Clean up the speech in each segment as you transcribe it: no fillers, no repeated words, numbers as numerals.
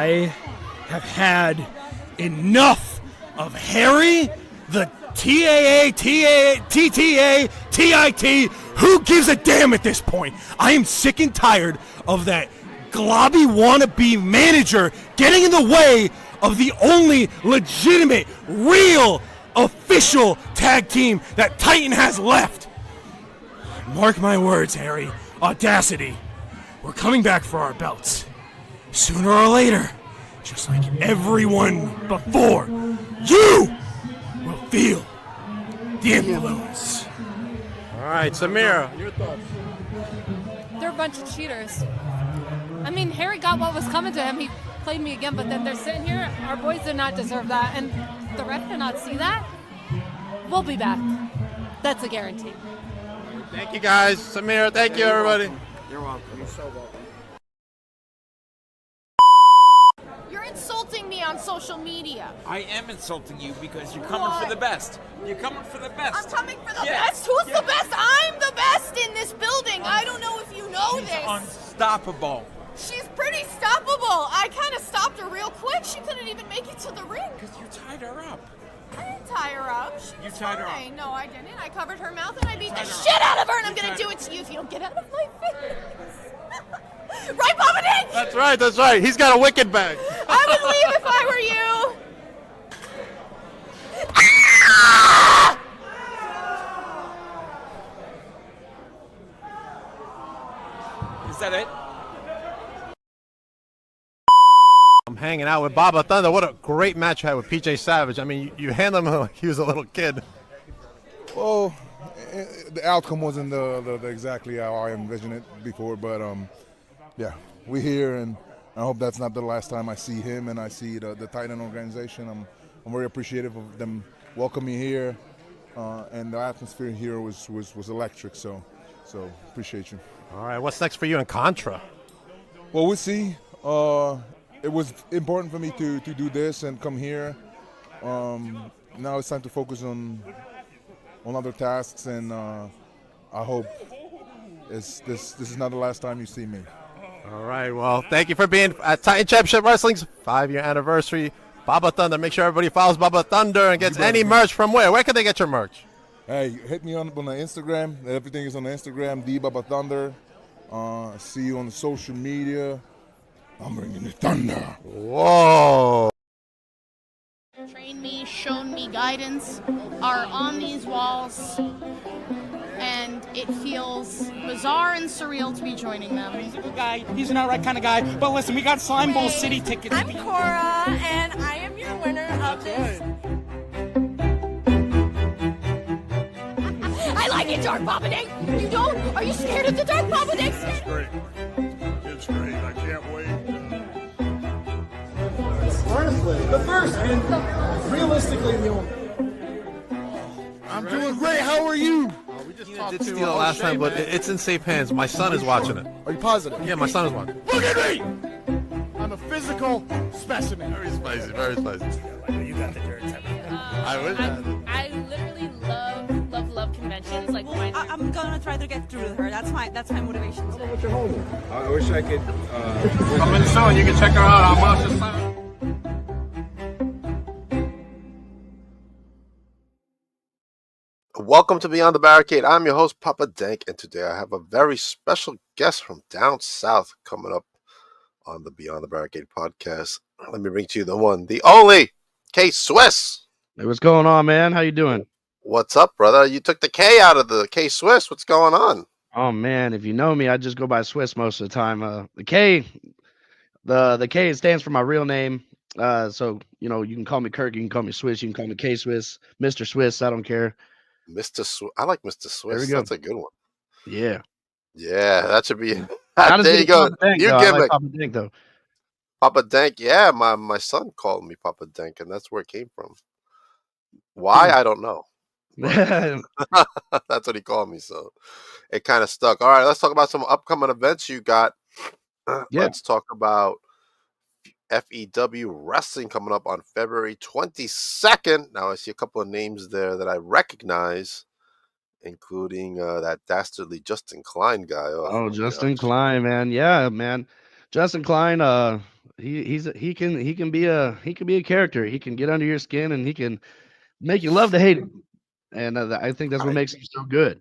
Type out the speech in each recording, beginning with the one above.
I have had enough of Harry, the TAA, TTA, TIT. Who gives a damn at this point? I am sick and tired of that globby wannabe manager getting in the way of the only legitimate, real, official tag team that Titan has left. Mark my words, Harry. Audacity. We're coming back for our belts. Sooner or later, just like everyone before, you will feel the influence. All right, Samira, your thoughts? They're a bunch of cheaters. I mean, Harry got what was coming to him. He played me again, but then they're sitting here. Our boys did not deserve that, and the ref did not see that. We'll be back. That's a guarantee. Thank you, guys. Samira, thank you, everybody. You're welcome. You're so welcome. You're insulting me on social media. I am insulting you because you're coming for the best. You're coming for the best. I'm coming for the best? Who's the best? I'm the best in this building. I don't know if you know She's this. unstoppable. She's pretty stoppable. I kind of stopped her real quick. She couldn't even make it to the ring. Because you tied her up. I didn't tie her up. You tied her up. No, I didn't. I covered her mouth and I beat the shit out of her, and I'm going to do it to you if you don't get out of my face. Right, Papa Dink? That's right, that's right. He's got a wicked bag. I would leave if I were you. Is that it? I'm hanging out with Baba Thunder. What a great match I had with PJ Savage. I mean, you handled him like he was a little kid. Well, the outcome wasn't the exactly how I envisioned it before, but yeah, we're here, and I hope that's not the last time I see him and I see the Titan organization. I'm very appreciative of them welcoming me here, and the atmosphere here was electric. So appreciate you. All right, what's next for you in Contra? Well, we'll see. It was important for me to do this and come here. Now it's time to focus on other tasks, and I hope this is not the last time you see me. All right, well, thank you for being at Titan Championship Wrestling's 5-year anniversary. Baba Thunder, make sure everybody follows Baba Thunder and gets any merch from where? Where can they get your merch? Hey, hit me on the Instagram. Everything is on the Instagram, the Baba Thunder. See you on the social media. I'm bringing the thunder. Whoa. Trained me, shown me guidance, are on these walls, and it feels bizarre and surreal to be joining them. He's a good guy. He's an outright kind of guy. But listen, we got Slime Bowl City tickets. I'm Cora, and I am your winner of this. I like it, Dark Papa Dink. You don't? Are you scared of the Dark Papa Dink? It's great. It's great. I can't wait. Honestly, the first and realistically the only. I'm doing great. How are you? We just did steal it last time, but it's in safe hands. My son is watching it. Are you positive? Yeah, my son is watching. Look at me! I'm a physical specimen. Very spicy, very spicy. You got the dirt. I wish I literally love conventions. Like, I'm gonna try to get through her. That's my motivation today. What's your home? I wish I could. Come in soon. You can check her out on Marshall's side. Welcome to Beyond the Barricade. I'm your host, Papa Dank, and today I have a very special guest from down south coming up on the Beyond the Barricade podcast. Let me bring to you the one, the only, Kswiss. Hey, what's going on, man? How you doing? What's up, brother? You took the K out of the Kswiss. What's going on? Oh man, if you know me, I just go by Swiss most of the time. The K, the K stands for my real name. So you know, you can call me Kirk, you can call me Swiss, you can call me Kswiss, Mr. Swiss. I don't care. Mr. Swiss. I like Mr. Swiss. There we go. That's a good one. Yeah. Yeah, that should be. Not There you go. Dank, You though. give I like it. Papa Dank, though. Papa Dank. Yeah, my son called me Papa Dank, and that's where it came from. Why? I don't know. That's what he called me, so it kind of stuck. All right, let's talk about some upcoming events you got. Yeah. Let's talk about FEW Wrestling coming up on February 22nd. Now, I see a couple of names there that I recognize, including that dastardly Justin Klein guy. Oh, Justin Klein, man. Yeah, man. Justin Klein, he can be a character. He can get under your skin and he can make you love to hate him. And I think that's what makes him so good.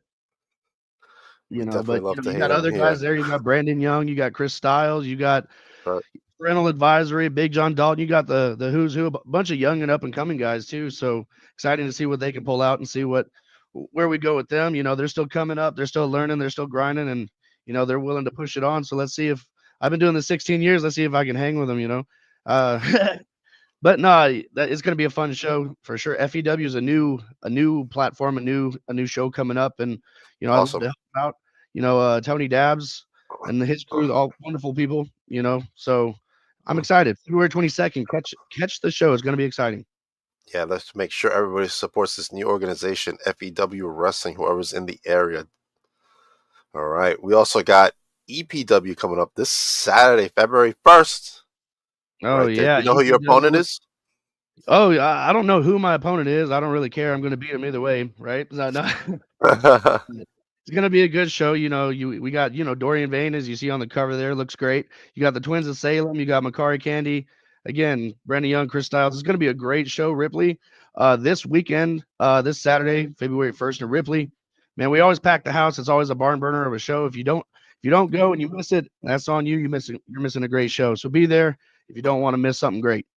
We But definitely love to you hate got him other here. guys there. You got Brandon Young, you got Chris Styles, you got Right. Parental Advisory, Big John Dalton. You got the who's who, a bunch of young and up and coming guys too. So exciting to see what they can pull out and see where we go with them. They're still coming up, they're still learning, they're still grinding, and they're willing to push it on. So let's see if I've been doing this 16 years. Let's see if I can hang with them. Uh, But no, that it's going to be a fun show for sure. FEW is a new platform, a new show coming up, and I love Awesome. to help out. Tony Dabs and his crew, all wonderful people. So I'm excited. February 22nd, catch the show. It's going to be exciting. Yeah, let's make sure everybody supports this new organization, FEW Wrestling, whoever's in the area. All right. We also got EPW coming up this Saturday, February 1st. Oh Right there. yeah, You know who your opponent EPW. is? Oh, I don't know who my opponent is. I don't really care. I'm going to beat him either way, right? No, no. It's gonna be a good show. We got Dorian Vane, as you see on the cover there, looks great. You got the Twins of Salem. You got Makari Candy. Again, Brandon Young, Chris Styles. It's gonna be a great show, Ripley. This weekend, this Saturday, February 1st in Ripley. Man, we always pack the house. It's always a barn burner of a show. If you don't go and you miss it, that's on you. You're missing a great show. So be there if you don't want to miss something great.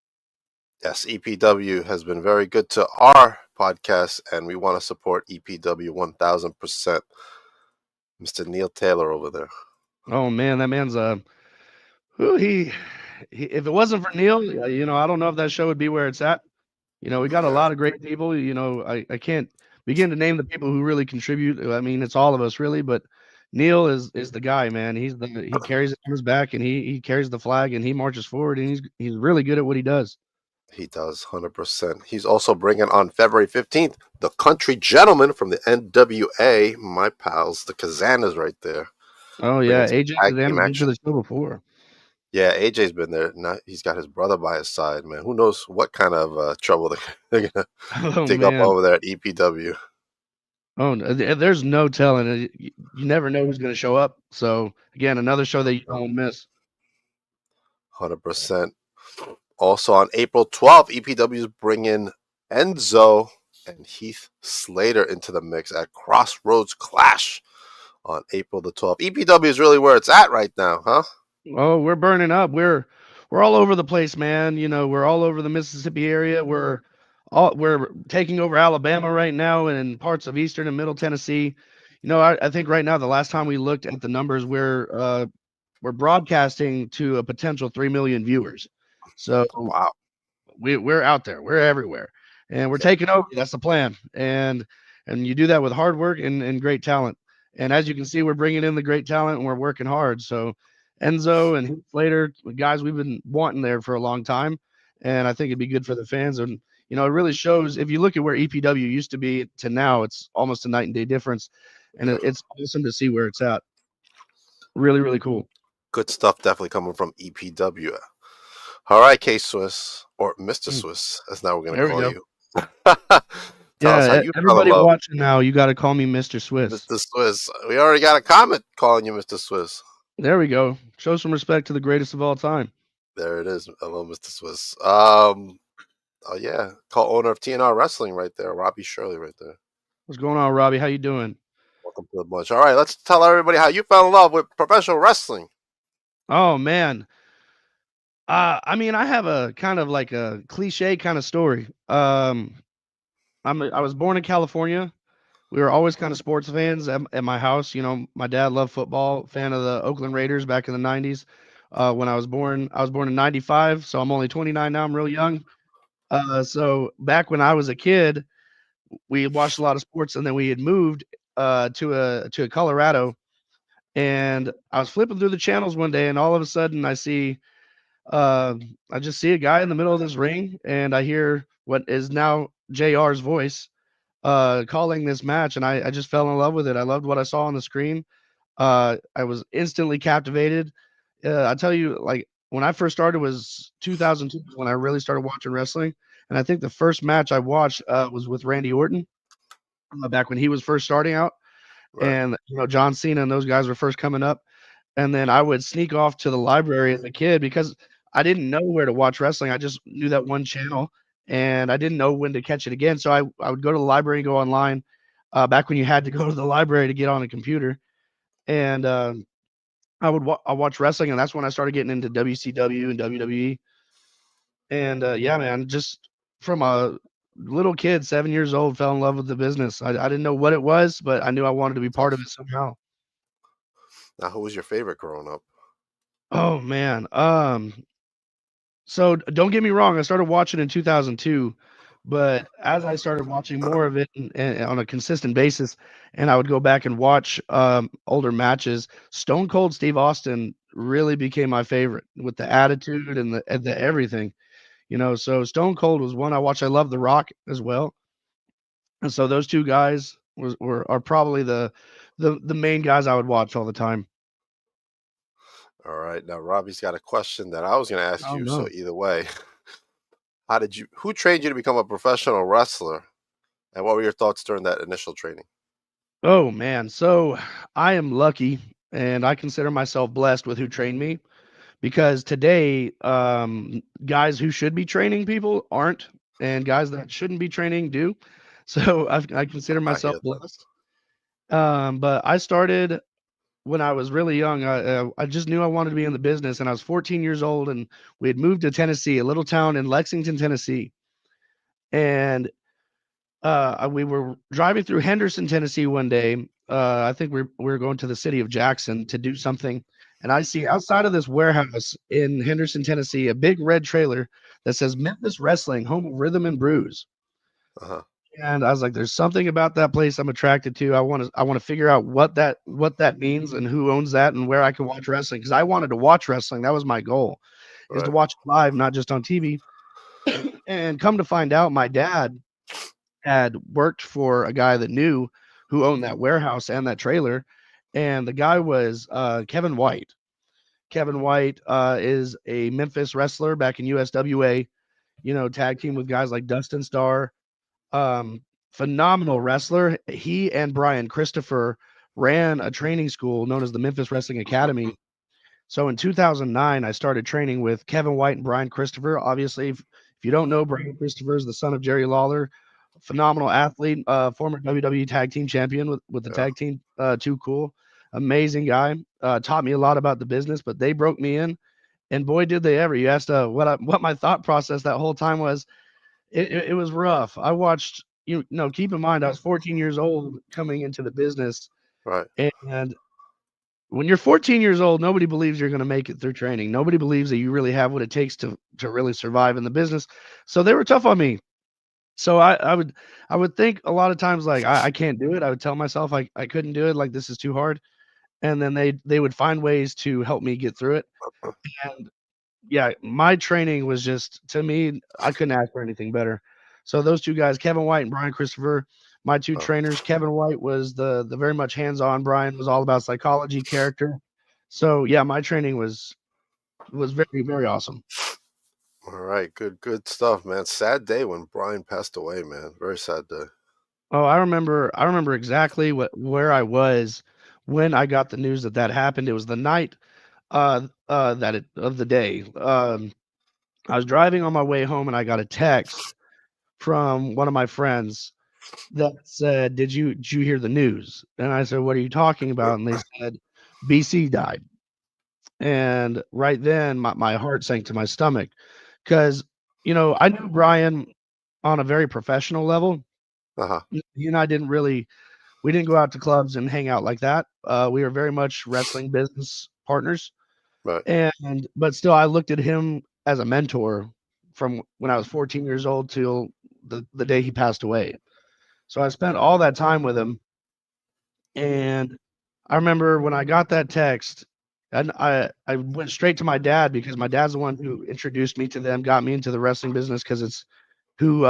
Yes, EPW has been very good to our podcast, and we want to support EPW 1000%. Mr. Neil Taylor over there. Oh man, that man's who he if it wasn't for Neil, I don't know if that show would be where it's at. We got a lot of great people. I can't begin to name the people who really contribute. I mean, it's all of us really, but Neil is the guy, man. He carries it on his back and he carries the flag and he marches forward and he's really good at what he does. He does 100%. He's also bringing on February 15th the Country Gentleman from the NWA. My pals, the Kazanas, right there. Oh yeah, AJ Kazana's been to the show before. Yeah, AJ's been there. Now he's got his brother by his side, man. Who knows what kind of trouble they're gonna dig up over there at EPW. Oh, there's no telling. You never know who's going to show up. So again, another show that you don't miss. 100%. Also on April 12th, EPW is bringing Enzo and Heath Slater into the mix at Crossroads Clash on April the 12th. EPW is really where it's at right now, huh? Oh, we're burning up. We're all over the place, man. We're all over the Mississippi area. We're taking over Alabama right now and parts of eastern and middle Tennessee. I think right now the last time we looked at the numbers, we're broadcasting to a potential 3 million viewers. So wow, we're out there. We're everywhere, and we're taking over. That's the plan. And you do that with hard work and great talent. And as you can see, we're bringing in the great talent and we're working hard. So Enzo and Heath Slater, guys we've been wanting there for a long time, and I think it'd be good for the fans. And it really shows if you look at where EPW used to be to now, it's almost a night and day difference, and it's awesome to see where it's at. Really, really cool. Good stuff definitely coming from EPW. All right, Kswiss, or Mr. Swiss, that's now we're going to call you. Tell us how you everybody watching now, you got to call me Mr. Swiss. Mr. Swiss. We already got a comment calling you Mr. Swiss. There we go. Show some respect to the greatest of all time. There it is. Hello, Mr. Swiss. Oh, yeah. Co-owner of TNR Wrestling right there. Robbie Shirley right there. What's going on, Robbie? How you doing? Welcome to the bunch. All right, let's tell everybody how you fell in love with professional wrestling. Oh, man. I mean, I have a kind of like a cliche kind of story. I was born in California. We were always kind of sports fans at my house. My dad loved football, fan of the Oakland Raiders back in the 90s. When I was born in 95, so I'm only 29 now. I'm real young. So back when I was a kid, we watched a lot of sports, and then we had moved to Colorado, and I was flipping through the channels one day, and all of a sudden I just see a guy in the middle of this ring, and I hear what is now JR's voice calling this match, and I just fell in love with it. I loved what I saw on the screen. I was instantly captivated. I tell you, like when I first started was 2002 when I really started watching wrestling, and I think the first match I watched was with Randy Orton back when he was first starting out, and John Cena and those guys were first coming up. And then I would sneak off to the library as a kid because I didn't know where to watch wrestling. I just knew that one channel, and I didn't know when to catch it again. So I would go to the library and go online. Back when you had to go to the library to get on a computer, and I watch wrestling, and that's when I started getting into WCW and WWE. And yeah, man, just from a little kid, 7 years old, fell in love with the business. I didn't know what it was, but I knew I wanted to be part of it somehow. Now, who was your favorite growing up? Oh man, so don't get me wrong, I started watching in 2002, but as I started watching more of it and on a consistent basis, and I would go back and watch older matches, Stone Cold Steve Austin really became my favorite with the attitude and the everything. So Stone Cold was one I watched. I love The Rock as well, and so those two guys are probably the main guys I would watch all the time. All right. Now, Robbie's got a question that I was going to ask Oh you. So no. either way, who trained you to become a professional wrestler? And what were your thoughts during that initial training? Oh man, so I am lucky, and I consider myself blessed with who trained me because today, guys who should be training people aren't, and guys that shouldn't be training do. So I consider I myself hear that. blessed. But I started when I was really young. I just knew I wanted to be in the business, and I was 14 years old, and we had moved to Tennessee, a little town in Lexington, Tennessee, and we were driving through Henderson, Tennessee one day. I think we were going to the city of Jackson to do something. And I see outside of this warehouse in Henderson, Tennessee, a big red trailer that says Memphis Wrestling, home of Rhythm and Brews. Uh-huh. And I was like, there's something about that place I'm attracted to. I want to figure out what that means and who owns that and where I can watch wrestling. Because I wanted to watch wrestling. That was my goal, is to Right. watch it live, not just on TV. And come to find out, my dad had worked for a guy that knew who owned that warehouse and that trailer, and the guy was Kevin White. Kevin White is a Memphis wrestler back in USWA. Tag team with guys like Dustin Starr. Um, Phenomenal wrestler. He and Brian Christopher ran a training school known as the Memphis Wrestling Academy. So in 2009, I started training with Kevin White and Brian Christopher. Obviously, if you don't know, Brian Christopher is the son of Jerry Lawler, phenomenal athlete, former WWE Tag Team Champion with the Yeah. tag team. Too cool, amazing guy. Taught me a lot about the business, but they broke me in, and boy, did they ever! You asked what my thought process that whole time was. It was rough. I watched. Keep in mind, I was 14 years old coming into the business, Right. and when you're 14 years old, nobody believes you're going to make it through training. Nobody believes that you really have what it takes to really survive in the business. So they were tough on me. So I would think a lot of times like I can't do it. I would tell myself I couldn't do it. Like this is too hard. And then they would find ways to help me get through it. And yeah, my training was just, to me, I couldn't ask for anything better. So those two guys, Kevin White and Brian Christopher, my two Oh. trainers. Kevin White was the very much hands-on. Brian was all about psychology, character. So yeah, my training was very, very awesome. All right. Good stuff, man. Sad day when Brian passed away, man. Very sad day. Oh, I remember exactly where I was when I got the news that happened. It was the night of the day. I was driving on my way home and I got a text from one of my friends that said, "Did you hear the news?" And I said, "What are you talking about?" And they said, "BC died." And right then, my heart sank to my stomach because I knew Brian on a very professional level. Uh-huh. He and I we didn't go out to clubs and hang out like that. We were very much wrestling business partners, Right. but still, I looked at him as a mentor from when I was 14 years old till the day he passed away. So I spent all that time with him, and I remember when I got that text, and I went straight to my dad because my dad's the one who introduced me to them, got me into the wrestling business because it's who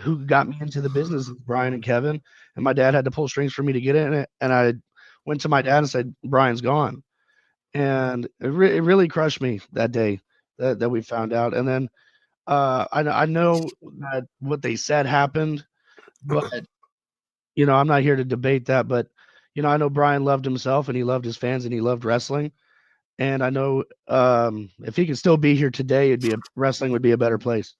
who got me into the business is Brian and Kevin, and my dad had to pull strings for me to get in it, and I went to my dad and said, "Brian's gone," and it really crushed me that day that we found out, and then I know that what they said happened, but I'm not here to debate that, but I know Brian loved himself and he loved his fans and he loved wrestling. And I know if he could still be here today, wrestling would be a better place.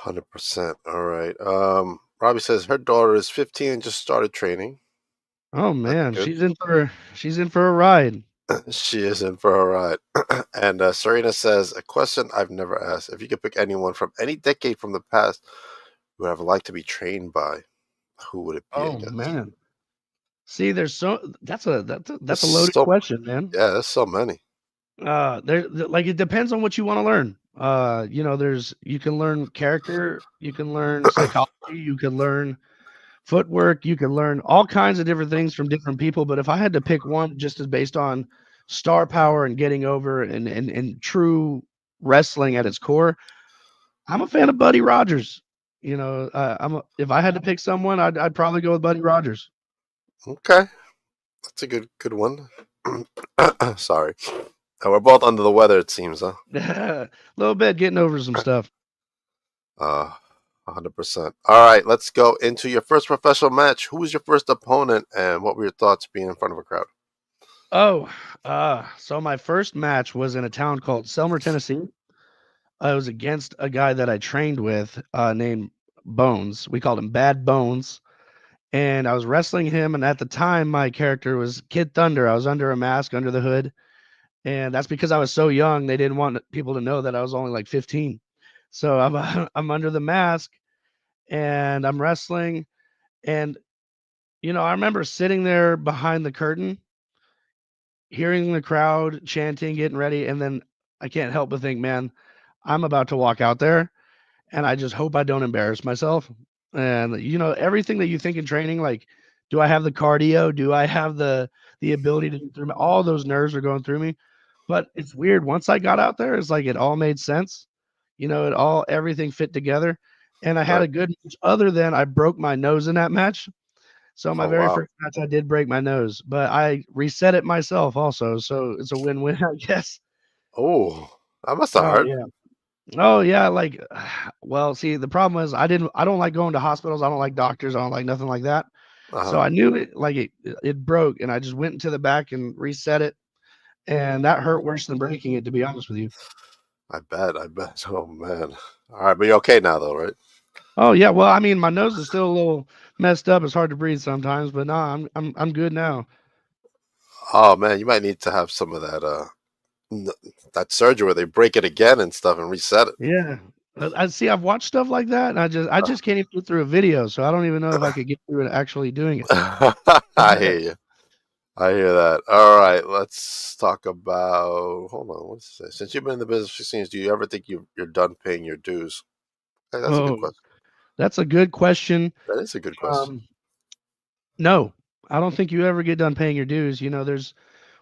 100%. All right. Robbie says her daughter is 15 and just started training. Oh man, she's in for a ride. She is in for a ride. And Serena says, a question I've never asked. If you could pick anyone from any decade from the past you would have liked to be trained by, who would it be? Oh man. See, that's a There's loaded question, man. Yeah, there's so many. Like it depends on what you want to learn. You can learn character, you can learn psychology, you can learn footwork, you can learn all kinds of different things from different people. But if I had to pick one just as based on star power and getting over and true wrestling at its core, I'm a fan of Buddy Rogers. If I had to pick someone, I'd probably go with Buddy Rogers. Okay, that's a good one. Sorry, we're both under the weather. It seems, huh? A little bit, getting over some stuff. 100%. All right, let's go into your first professional match. Who was your first opponent, and what were your thoughts being in front of a crowd? So my first match was in a town called Selmer, Tennessee. I was against a guy that I trained with named Bones. We called him Bad Bones. And I was wrestling him. And at the time, my character was Kid Thunder. I was under a mask, under the hood. And that's because I was so young. They didn't want people to know that I was only like 15. So I'm under the mask and I'm wrestling. And, I remember sitting there behind the curtain, hearing the crowd chanting, getting ready. And then I can't help but think, man, I'm about to walk out there and I just hope I don't embarrass myself. And everything that you think in training, like, do I have the cardio? Do I have the ability to do through me? All those nerves are going through me. But it's weird. Once I got out there, it's like it all made sense. Everything fit together. And I had a good match, other than I broke my nose in that match. So my very first match, I did break my nose, but I reset it myself also. So it's a win-win, I guess. Oh, that must have hurt. Yeah. Oh yeah, well, see, the problem is I don't like going to hospitals. I don't like doctors. I don't like nothing like that. So I knew it broke, and I just went into the back and reset it, and that hurt worse than breaking it, to be honest with you. I bet. Oh man. All right, but you're okay now, though, right? Oh yeah. Well, I mean, my nose is still a little messed up. It's hard to breathe sometimes, but no, I'm good now. Oh man, you might need to have some of that surgery where they break it again and stuff and reset it. Yeah. I see. I've watched stuff like that, and I just can't even get through a video, so I don't even know if I could get through it actually doing it. I hear you. I hear that. All right, let's talk about. Hold on, what's this? Since you've been in the business for years, do you ever think you're done paying your dues? Hey, that's a good question. That's a good question. That is a good question. No, I don't think you ever get done paying your dues.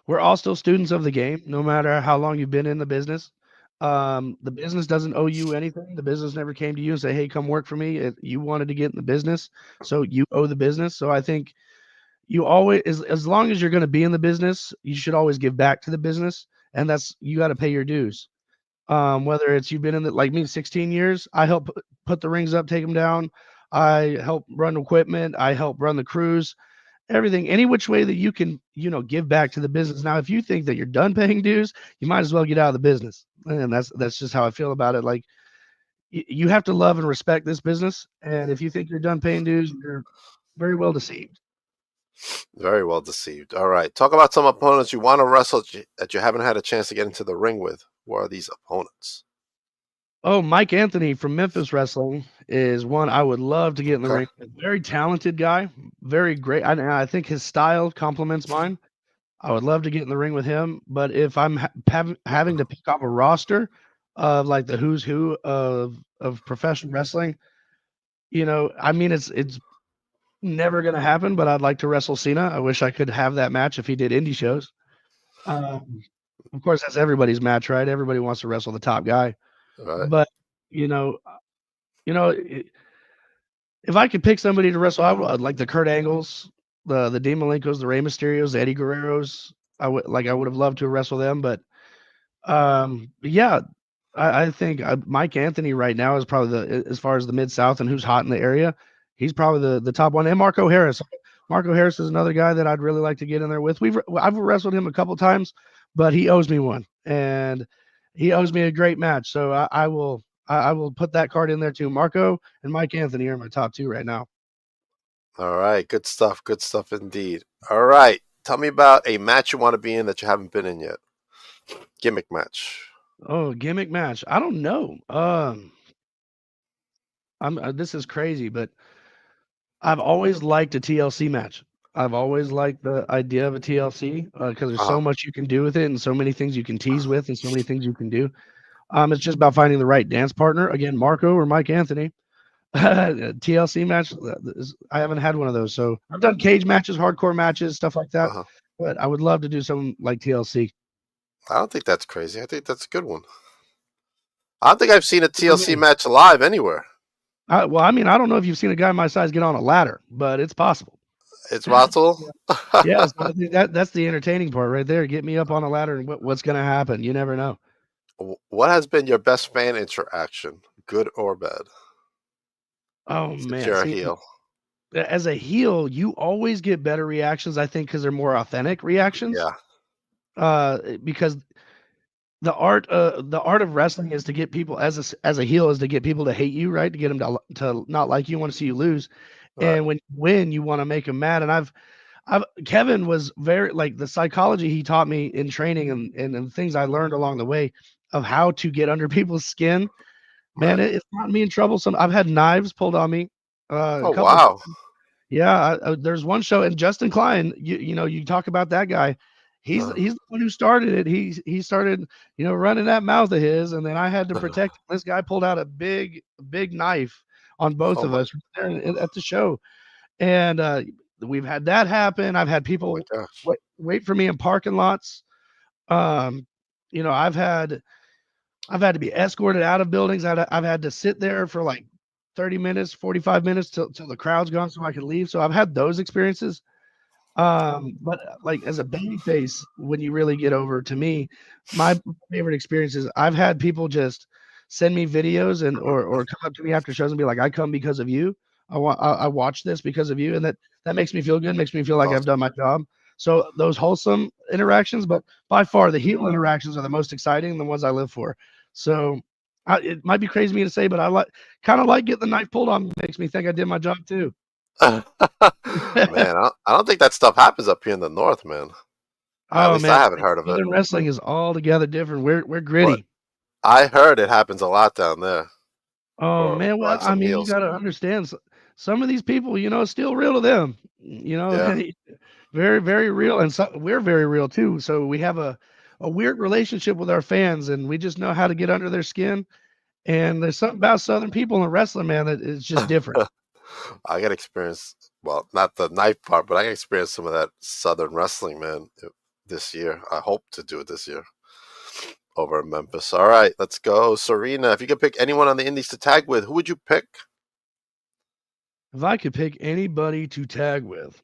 We're all still students of the game, no matter how long you've been in the business. The business doesn't owe you anything. The business never came to you and say, "Hey, come work for me." You wanted to get in the business, so you owe the business. So I think you always, as long as you're going to be in the business, you should always give back to the business, and you got to pay your dues. Whether it's you've been in like me 16 years, I help put the rings up, take them down. I help run equipment. I help run the crews. Everything, any which way that you can, give back to the business. Now, if you think that you're done paying dues, you might as well get out of the business. And that's just how I feel about it. Like, you have to love and respect this business. And if you think you're done paying dues, you're very well deceived. Very well deceived. All right. Talk about some opponents you want to wrestle that you haven't had a chance to get into the ring with. Who are these opponents? Oh, Mike Anthony from Memphis Wrestling is one I would love to get in the ring. Very talented guy, very great. I think his style complements mine. I would love to get in the ring with him, but if I'm having to pick off a roster of like the who's who of professional wrestling, it's never going to happen, but I'd like to wrestle Cena. I wish I could have that match if he did indie shows. Of course, that's everybody's match, right? Everybody wants to wrestle the top guy. Right. But if I could pick somebody to wrestle, I would like the Kurt Angles, the Dean Malenkos, the Rey Mysterios, the Eddie Guerreros. I would have loved to wrestle them, but I think Mike Anthony right now is probably as far as the Mid-South and who's hot in the area, he's probably the top one. And Marco Harris. Marco Harris is another guy that I'd really like to get in there with. I've wrestled him a couple times, but he owes me one, and he owes me a great match. So I will put that card in there too. Marco and Mike Anthony are my top two right now. All right, good stuff. Good stuff indeed. All right, tell me about a match you want to be in that you haven't been in yet. Gimmick match. Oh, gimmick match. I don't know. This is crazy, but I've always liked a TLC match. I've always liked the idea of a TLC because there's so much you can do with it and so many things you can tease with and so many things you can do. It's just about finding the right dance partner. Again, Marco or Mike Anthony. TLC match. I haven't had one of those. So I've done cage matches, hardcore matches, stuff like that. But I would love to do something like TLC. I don't think that's crazy. I think that's a good one. I don't think I've seen a TLC match live anywhere. Well, I mean, I don't know if you've seen a guy my size get on a ladder, but it's possible. It's possible? Yeah, so I think that's the entertaining part right there. Get me up on a ladder and what's going to happen. You never know. What has been your best fan interaction, good or bad? Oh, Since man. you're a heel. As a heel, you always get better reactions, I think, because they're more authentic reactions. Yeah. Because the art of wrestling is to get people as a heel is to get people to hate you, right? To get them to not like you, want to see you lose. Right. And when you win, you want to make them mad. And Kevin was very like the psychology he taught me in training and things I learned along the way of how to get under people's skin. Man, it's gotten me in trouble. I've had knives pulled on me. Wow. Yeah, there's one show, and Justin Klein, you know, you talk about that guy. He's the one who started it. He started, you know, running that mouth of his, and then I had to protect him. This guy pulled out a big knife on both of us there at the show, and we've had that happen. I've had people wait for me in parking lots. You know, I've had to be escorted out of buildings. I've had to sit there for like 30 minutes, 45 minutes till the crowd's gone so I can leave. So I've had those experiences. But like as a baby face, when you really get over, to me, my favorite experience is I've had people just send me videos or come up to me after shows and be like, I come because of you. I watch this because of you. And that makes me feel good, makes me feel like I've done my job. So those wholesome interactions, but by far the heel interactions are the most exciting, the ones I live for. So it might be crazy of me to say, but I kind of like getting the knife pulled on me. Makes me think I did my job too. Man, I don't think that stuff happens up here in the north, man. At least I haven't heard of it. Wrestling is altogether different. We're gritty. I heard it happens a lot down there. Oh man, well, I mean, you got to understand. Some of these people, you know, it's still real to them. You know, very, very real, and we're very real too. So we have a weird relationship with our fans, and we just know how to get under their skin. And there's something about Southern people and wrestling, man, that is just different. I got experience, well, not the knife part, but I got experience some of that Southern wrestling, man, this year. I hope to do it this year over in Memphis. All right, let's go. Serena, if you could pick anyone on the Indies to tag with, who would you pick? If I could pick anybody to tag with,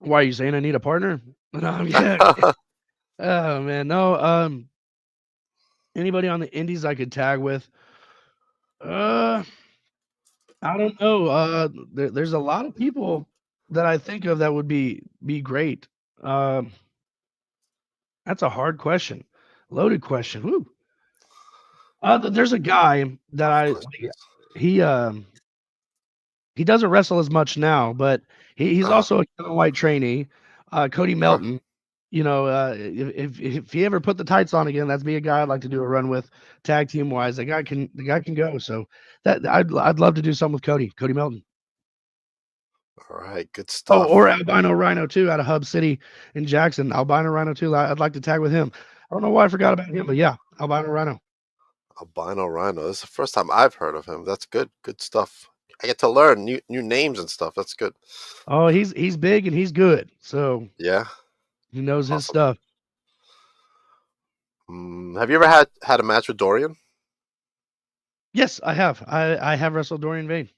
why are you saying I need a partner? No, I'm kidding. Oh man, no. Anybody on the Indies I could tag with? I don't know. There's a lot of people that I think of that would be great. That's a hard question, loaded question. Woo. There's a guy that he doesn't wrestle as much now, but he's also a white trainee, Cody Melton. You know, if he ever put the tights on again, that'd be a guy I'd like to do a run with, tag team wise. The guy can go. So that I'd love to do something with Cody Melton. All right, good stuff. Oh, or Albino Rhino too, out of Hub City in Jackson. Albino Rhino too. I'd like to tag with him. I don't know why I forgot about him, but yeah, Albino Rhino. Albino Rhino. This is the first time I've heard of him. That's good. Good stuff. I get to learn new names and stuff. That's good. Oh, he's big and he's good. So yeah. He knows his stuff. Have you ever had a match with Dorian? Yes, I have. I have wrestled Dorian Vane.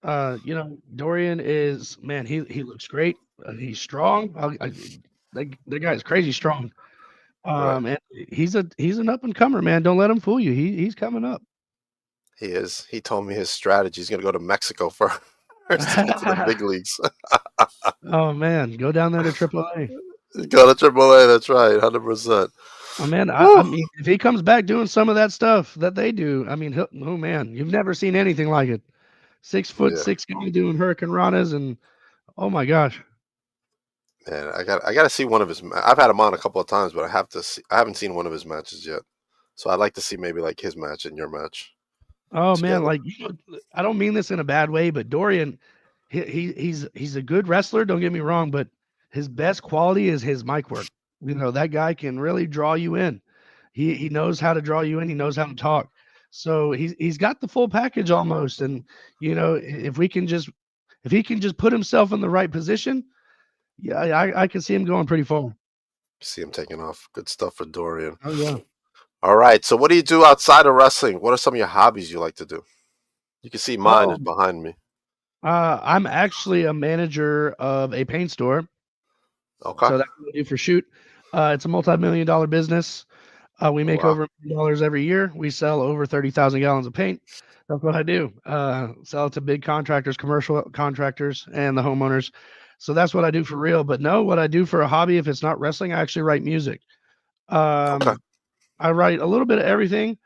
You know, Dorian is, man, he looks great. He's strong. The guy is crazy strong. And he's an up and comer, man. Don't let him fool you. He's coming up. He is. He told me his strategy. He's going to go to Mexico first. to get to the big leagues. Oh man, go down there to AAA. Go to AAA. That's right, 100%. Oh man, I mean, if he comes back doing some of that stuff that they do, I mean, oh man, you've never seen anything like it. 6'6" guy doing Hurricane Ranas, and oh my gosh. Man, I got to see one of his. I've had him on a couple of times, but I haven't seen one of his matches yet. So I'd like to see maybe like his match and your match. Oh together. man, like I don't mean this in a bad way, but Dorian, he's a good wrestler. Don't get me wrong, but his best quality is his mic work. You know, that guy can really draw you in. He knows how to draw you in. He knows how to talk. So he's got the full package almost. And you know, if he can just put himself in the right position, yeah, I can see him going pretty far. See him taking off. Good stuff for Dorian. Oh yeah. All right. So what do you do outside of wrestling? What are some of your hobbies you like to do? You can see mine is behind me. I'm actually a manager of a paint store. Okay. So that's what I do for Shoot. It's a multi-million-dollar business. We make over $1 million every year. We sell over 30,000 gallons of paint. That's what I do. Sell it to big contractors, commercial contractors, and the homeowners. So that's what I do for real. But no, what I do for a hobby, if it's not wrestling, I actually write music. Okay. I write a little bit of everything.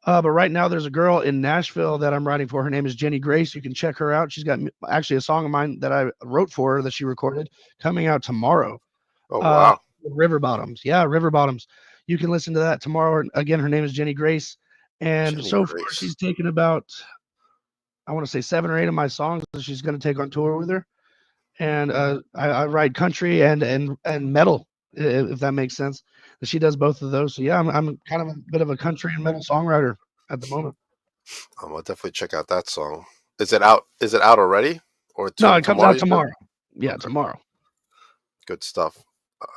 But right now there's a girl in Nashville that I'm writing for. Her name is Jenny Grace. You can check her out. She's got actually a song of mine that I wrote for her that she recorded coming out tomorrow. Oh, wow. River Bottoms. Yeah, River Bottoms. You can listen to that tomorrow. Again, her name is Jenny Grace. And Jenny so Grace. far she's taken about, I want to say 7 or 8 of my songs that she's going to take on tour with her. And I write country and metal, if that makes sense. She does both of those. So yeah, I'm kind of a bit of a country and metal songwriter at the moment. I'm gonna definitely check out that song. Is it out? Is it out already? Or No, it comes out tomorrow. Yeah, tomorrow. Good stuff.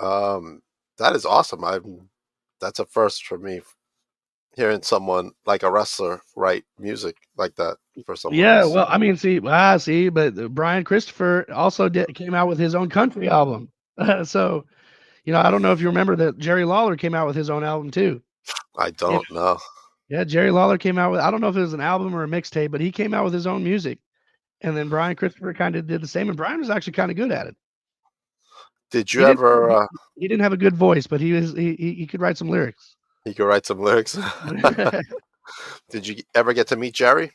That is awesome. That's a first for me, hearing someone like a wrestler write music like that for someone. Yeah, else. well, I mean, see, but Brian Christopher also came out with his own country album. So, you know, I don't know if you remember that Jerry Lawler came out with his own album too. I don't know. Yeah, Jerry Lawler came out with, I don't know if it was an album or a mixtape, but he came out with his own music. And then Brian Christopher kind of did the same, and Brian was actually kind of good at it. Did you ever? He didn't have a good voice, but he could write some lyrics. He could write some lyrics. Did you ever get to meet Jerry?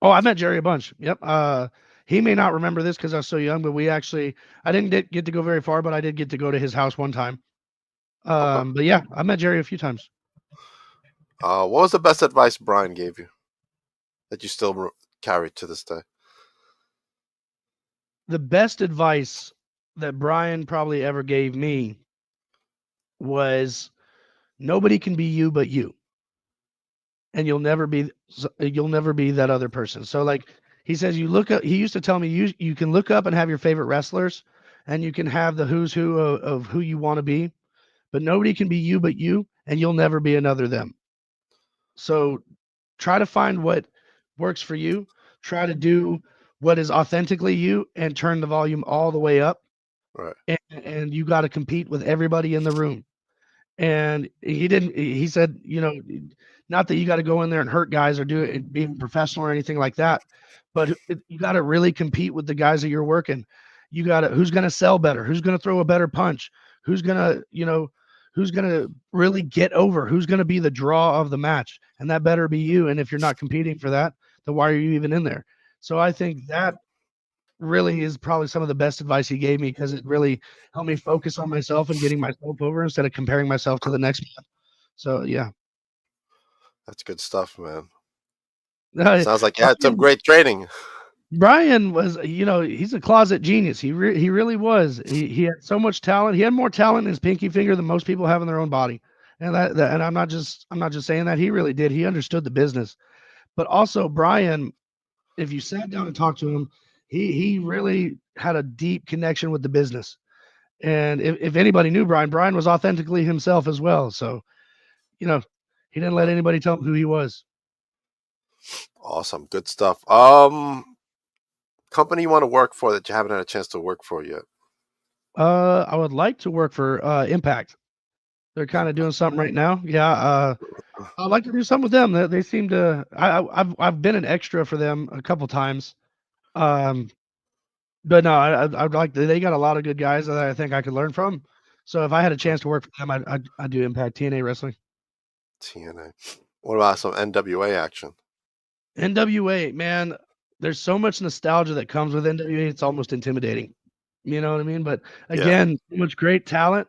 Oh, I met Jerry a bunch. Yep. He may not remember this because I was so young, but I didn't get to go very far, but I did get to go to his house one time. But yeah, I met Jerry a few times. What was the best advice Brian gave you that you still carry to this day? The best advice that Brian probably ever gave me was nobody can be you but you. And you'll never be that other person. So like he says, he used to tell me you can look up and have your favorite wrestlers and you can have the who's who of who you want to be, but nobody can be you but you, and you'll never be another them. So try to find what works for you. Try to do what is authentically you and turn the volume all the way up. Right. And you got to compete with everybody in the room. And he said, you know, not that you got to go in there and hurt guys or do it being professional or anything like that, but you got to really compete with the guys that you're working. You got to, who's going to sell better? Who's going to throw a better punch? Who's going to really get over? Who's going to be the draw of the match? And that better be you. And if you're not competing for that, then why are you even in there? So I think that really is probably some of the best advice he gave me, because it really helped me focus on myself and getting myself over instead of comparing myself to the next man. So yeah. That's good stuff, man. Sounds like you had some great training. Brian was, you know, he's a closet genius. He really was. He had so much talent. He had more talent in his pinky finger than most people have in their own body. And and I'm not just saying that. He really did. He understood the business. But also Brian, if you sat down and talked to him, he really had a deep connection with the business. And if anybody knew Brian was authentically himself as well. So, you know, he didn't let anybody tell him who he was. Awesome. Good stuff. Company you want to work for that you haven't had a chance to work for yet? I would like to work for Impact. They're kind of doing something right now. Yeah. I'd like to do something with them. They seem to, I've been an extra for them a couple times. Um, but no, I'd like they got a lot of good guys that I think I could learn from. So if I had a chance to work for them, I'd do Impact TNA Wrestling. TNA. What about some NWA action? NWA, man, there's so much nostalgia that comes with NWA. It's almost intimidating. You know what I mean? But Yeah. again, so much great talent.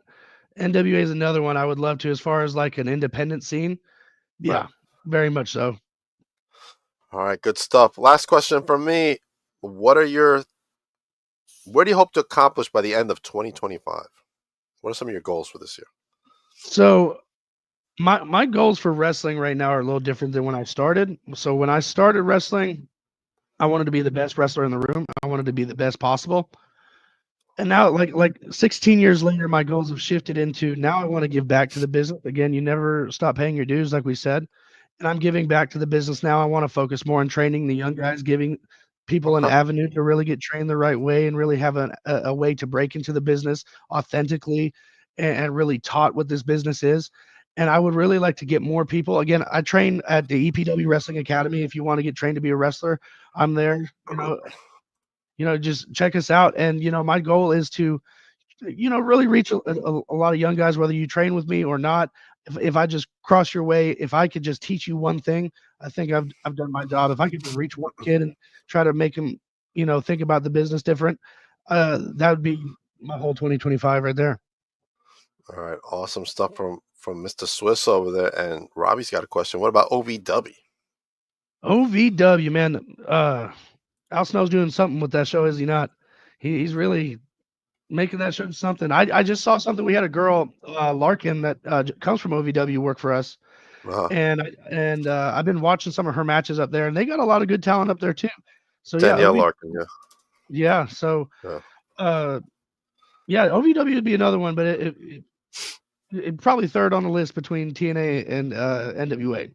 NWA is another one I would love to, as far as like an independent scene. Yeah, Right. very much so. All right, good stuff. Last question from me. Where do you hope to accomplish by the end of 2025? What are some of your goals for this year? So my goals for wrestling right now are a little different than when I started. So when I started wrestling, I wanted to be the best wrestler in the room. I wanted to be the best possible. And now, like 16 years later, my goals have shifted into now I want to give back to the business. Again, you never stop paying your dues, like we said. And I'm giving back to the business now. I want to focus more on training the young guys, giving people an Okay. avenue to really get trained the right way and really have a way to break into the business authentically and really taught what this business is. And I would really like to get more people. Again, I train at the EPW Wrestling Academy. If you want to get trained to be a wrestler, I'm there. Just check us out. And my goal is to really reach a lot of young guys, whether you train with me or not. If I just cross your way, if I could just teach you one thing, I think I've done my job. If I could just reach one kid and try to make him, think about the business different, that would be my whole 2025 right there. All right, awesome stuff from Mr. Swiss over there. And Robbie's got a question. What about OVW? OVW, man, Al Snow's doing something with that show, is he not? He's really making that show something. I just saw something. We had a girl, Larkin, that comes from OVW, work for us, Uh-huh. and I've been watching some of her matches up there, and they got a lot of good talent up there too. So yeah, Danielle Larkin, yeah. yeah. So Yeah. yeah, OVW would be another one, but it probably third on the list between TNA and NWA.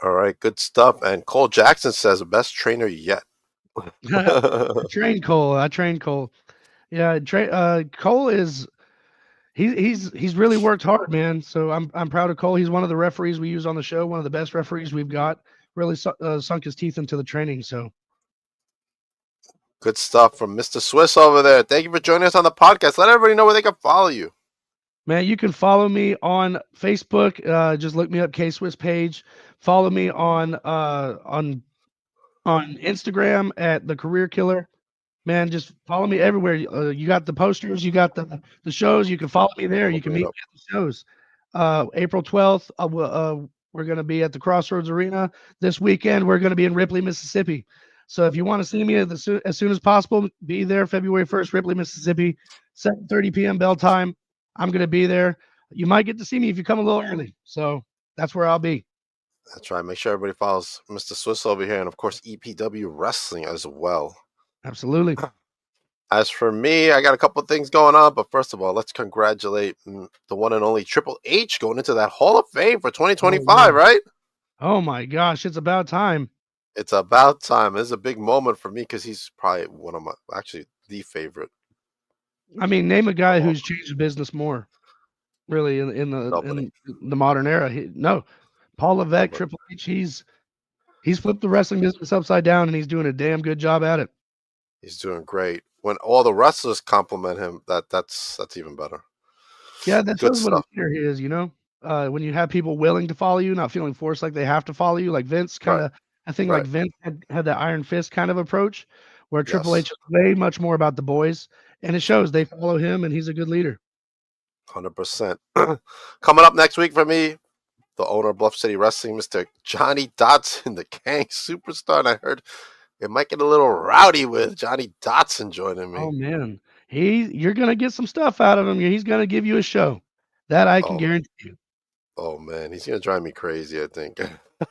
All right, good stuff. And Cole Jackson says best trainer yet. I trained Cole. Yeah, Cole is he's really worked hard, man. So I'm proud of Cole. He's one of the referees we use on the show, one of the best referees we've got. Really sunk his teeth into the training. So good stuff from Mr. Swiss over there. Thank you for joining us on the podcast. Let everybody know where they can follow you. man, you can follow me on Facebook. Just look me up, Kswiss page. Follow me on Instagram at the Career Killer. Man, just follow me everywhere. You got the posters, you got the shows. You can follow me there. You can meet me at the shows. April 12th, we're going to be at the Crossroads Arena. This weekend, we're going to be in Ripley, Mississippi. So if you want to see me as soon as possible, be there February 1st, Ripley, Mississippi, 7:30 p.m. bell time. I'm going to be there. You might get to see me if you come a little early. So that's where I'll be. That's right. Make sure everybody follows Mr. Swiss over here, and of course EPW Wrestling as well. Absolutely. As for me, I got a couple of things going on, but first of all, let's congratulate the one and only Triple H going into that Hall of Fame for 2025, right? Oh my gosh, it's about time. It's about time. This is a big moment for me because he's probably one of actually the favorite. I mean, name a guy who's changed business more, really, in the modern era. Paul Levesque, Triple H, he's flipped the wrestling business upside down, and he's doing a damn good job at it. He's doing great. When all the wrestlers compliment him, that's even better. Yeah, that shows what a leader he is. When you have people willing to follow you, not feeling forced like they have to follow you, like Vince kind of. I think like Vince had that iron fist kind of approach, where Triple H is way much more about the boys, and it shows. They follow him, and he's a good leader. 100%. Coming up next week for me, the owner of Bluff City Wrestling, Mr. Johnny Dotson, the Gang Superstar, and I heard it might get a little rowdy with Johnny Dotson joining me. Oh man, you're gonna get some stuff out of him. He's gonna give you a show, that I can guarantee you. Oh man, he's gonna drive me crazy, I think.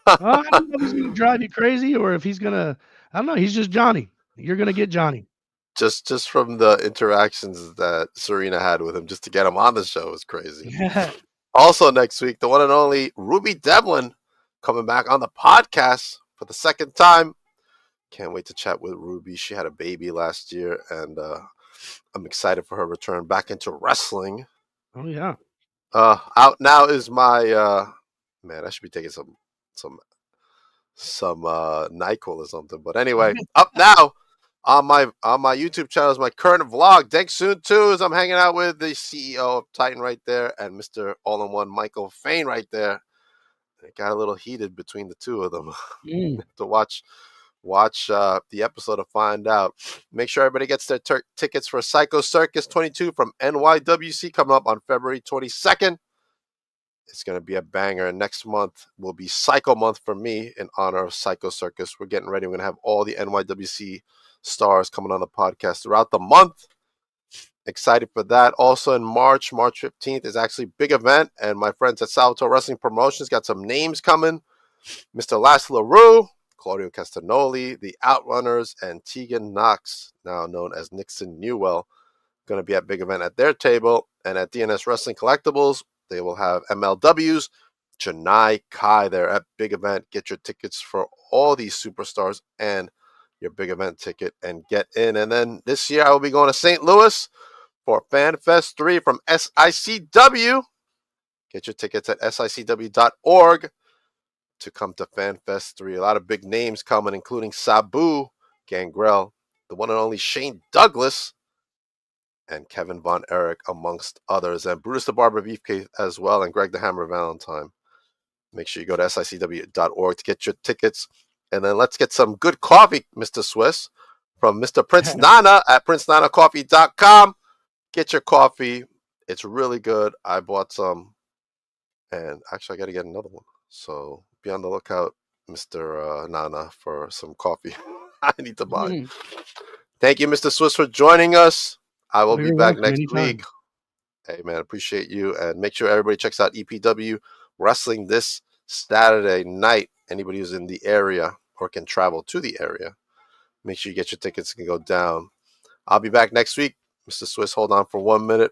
I don't know if he's gonna drive you crazy or if he's gonna. I don't know. He's just Johnny. You're gonna get Johnny. Just from the interactions that Serena had with him, just to get him on the show was crazy. Also next week, the one and only Ruby Devlin coming back on the podcast for the second time. Can't wait to chat with Ruby. She had a baby last year, and I'm excited for her return back into wrestling. Oh yeah. Out now is my man. I should be taking some NyQuil or something. But anyway, up now on my YouTube channel is my current vlog. Denk soon too, as I'm hanging out with the CEO of Titan right there and Mr. All-in-One Michael Fain right there. It got a little heated between the two of them. To watch the episode to find out. Make sure everybody gets their tickets for Psycho Circus 22 from NYWC coming up on February 22nd. It's going to be a banger. And next month will be Psycho Month for me in honor of Psycho Circus. We're getting ready. We're going to have all the NYWC stars coming on the podcast throughout the month. Excited for that. Also in March 15th is actually a big event. And my friends at Salvatore Wrestling Promotions got some names coming. Mr. Lash LaRue, Claudio Castagnoli, the Outrunners, and Tegan Knox, now known as Nixon Newell, going to be at big event at their table. And at DNS Wrestling Collectibles, they will have MLW's Janai Kai there at big event. Get your tickets for all these superstars and your big event ticket and get in. And then this year I will be going to St. Louis for FanFest 3 from SICW. Get your tickets at sicw.org to come to FanFest 3. A lot of big names coming, including Sabu, Gangrel, the one and only Shane Douglas, and Kevin Von Erich, amongst others, and Brutus the Barber Beefcake as well, and Greg the Hammer Valentine. Make sure you go to sicw.org to get your tickets. And then let's get some good coffee, Mr. Swiss, from Mr. Prince Nana at princenanacoffee.com. Get your coffee. It's really good. I bought some, and actually I got to get another one. So be on the lookout, Mr. Nana, for some coffee I need to buy. Thank you, Mr. Swiss, for joining us. I will be back next week. Hey, man, appreciate you. And make sure everybody checks out EPW Wrestling this Saturday night. Anybody who's in the area or can travel to the area, make sure you get your tickets and go down. I'll be back next week. Mr. Swiss, hold on for 1 minute.